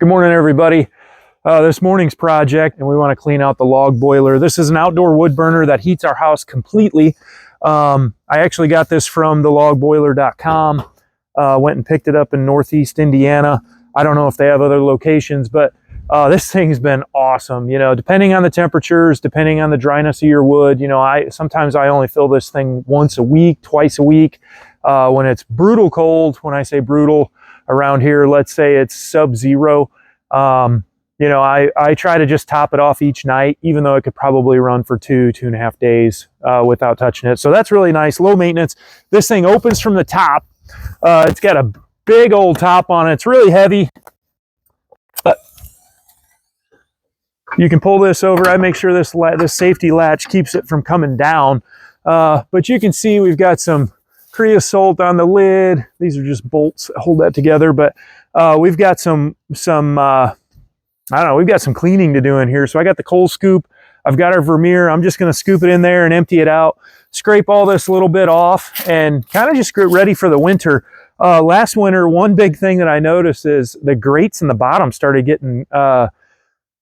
Good morning, everybody. This morning's project, and we want to clean out the log boiler. This is an outdoor wood burner that heats our house completely. I actually got this from thelogboiler.com. Went and picked it up in Northeast Indiana. I don't know if they have other locations, but this thing's been awesome. You know, depending on the temperatures, depending on the dryness of your wood, you know, sometimes I only fill this thing once a week, twice a week. When it's brutal cold, when I say brutal, around here, let's say it's sub-zero, you know, I try to just top it off each night, even though it could probably run for 2.5 days without touching it. So that's really nice, low maintenance. This thing opens from the top. It's got a big old top on it. It's really heavy, but you can pull this over. I make sure this safety latch keeps it from coming down. But you can see we've got some creosote on the lid. These are just bolts that hold that together, but we've got some I don't know, we've got some cleaning to do in here. So I got the coal scoop, I've got our Vermeer. I'm just going to scoop it in there and empty it out, scrape all this little bit off, and kind of just get ready for the winter. Last winter, one big thing that I noticed is the grates in the bottom started getting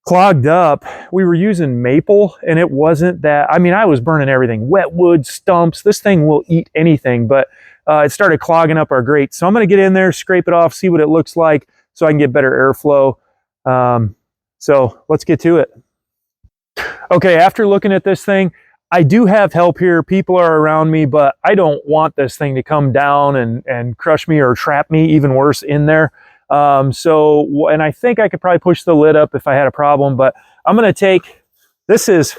clogged up. We were using maple, and it wasn't that, I mean, I was burning everything, wet wood, stumps. This thing will eat anything, but it started clogging up our grates. So I'm going to get in there, scrape it off, see what it looks like so I can get better airflow. So let's get to it. Okay, after looking at this thing, I do have help here. People are around me, but I don't want this thing to come down and crush me or trap me, even worse, in there. And I think I could probably push the lid up if I had a problem, but I'm going to take, this is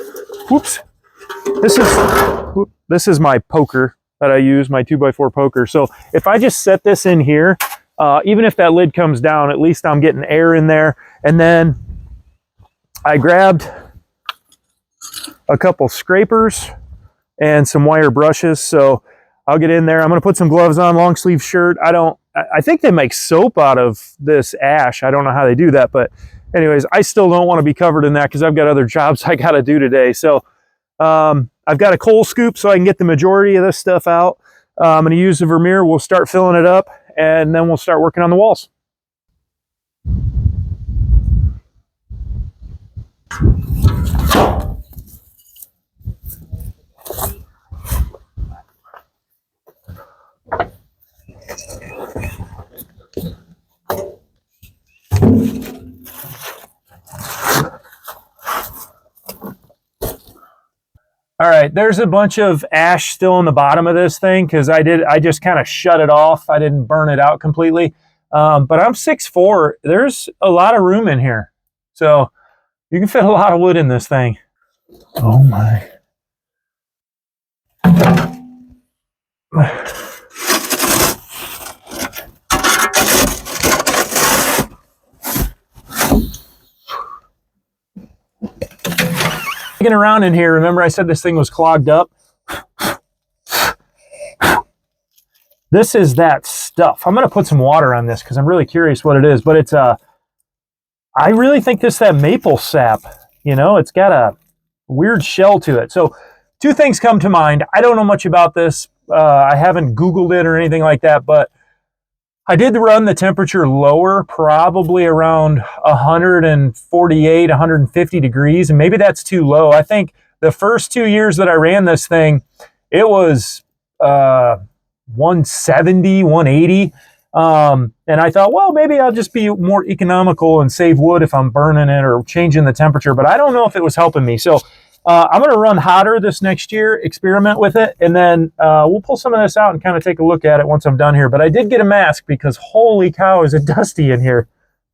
my poker that I use, my 2x4 poker. So if I just set this in here, even if that lid comes down, at least I'm getting air in there. And then I grabbed a couple scrapers and some wire brushes. So I'll get in there. I'm going to put some gloves on, long sleeve shirt. I think they make soap out of this ash. I don't know how they do that, but anyways, I still don't want to be covered in that because I've got other jobs I got to do today. So I've got a coal scoop so I can get the majority of this stuff out. I'm going to use the Vermeer. We'll start filling it up, and then we'll start working on the walls. All right, there's a bunch of ash still in the bottom of this thing because I just kind of shut it off. I didn't burn it out completely. But I'm 6'4". There's a lot of room in here. So you can fit a lot of wood in this thing. Oh my. Digging around in here, remember I said this thing was clogged up? This is that stuff. I'm going to put some water on this because I'm really curious what it is, but it's I really think this is that maple sap. You know, it's got a weird shell to it. So two things come to mind. I don't know much about this. I haven't Googled it or anything like that, but I did run the temperature lower, probably around 148, 150 degrees, and maybe that's too low. I think the first 2 years that I ran this thing, it was 170, 180. And I thought, well, maybe I'll just be more economical and save wood if I'm burning it or changing the temperature, but I don't know if it was helping me. So I'm going to run hotter this next year, experiment with it, and then we'll pull some of this out and kind of take a look at it once I'm done here. But I did get a mask because holy cow, is it dusty in here.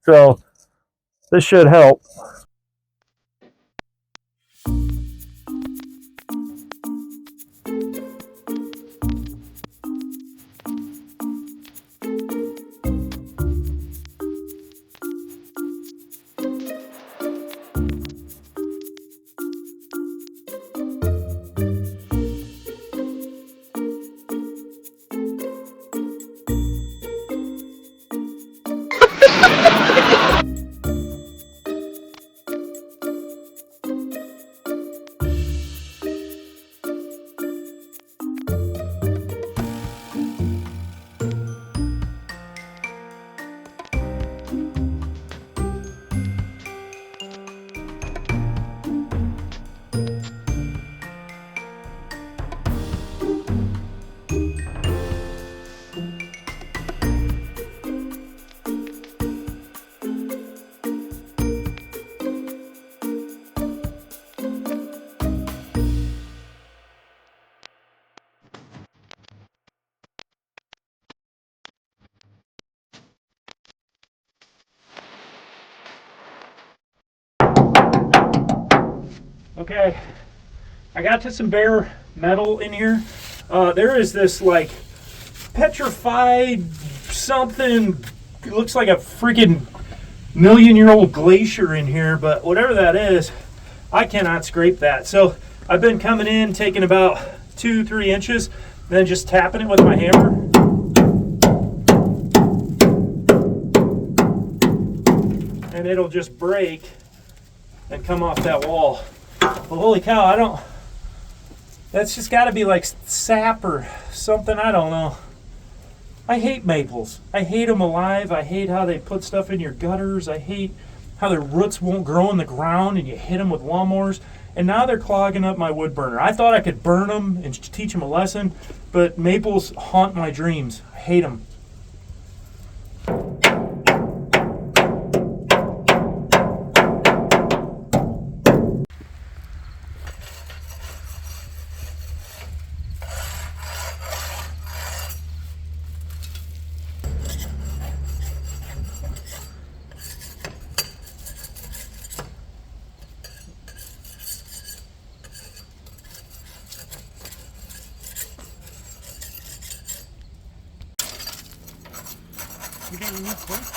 So this should help. Okay, I got to some bare metal in here. There is this like petrified something, it looks like a freaking million-year-old glacier in here, but whatever that is, I cannot scrape that. So I've been coming in, taking about 2-3 inches, then just tapping it with my hammer. And it'll just break and come off that wall. Well, holy cow, that's just got to be like sap or something, I don't know. I hate maples. I hate them alive. I hate how they put stuff in your gutters. I hate how their roots won't grow in the ground and you hit them with lawnmowers. And now they're clogging up my wood burner. I thought I could burn them and teach them a lesson, but maples haunt my dreams. I hate them. You got your new plate?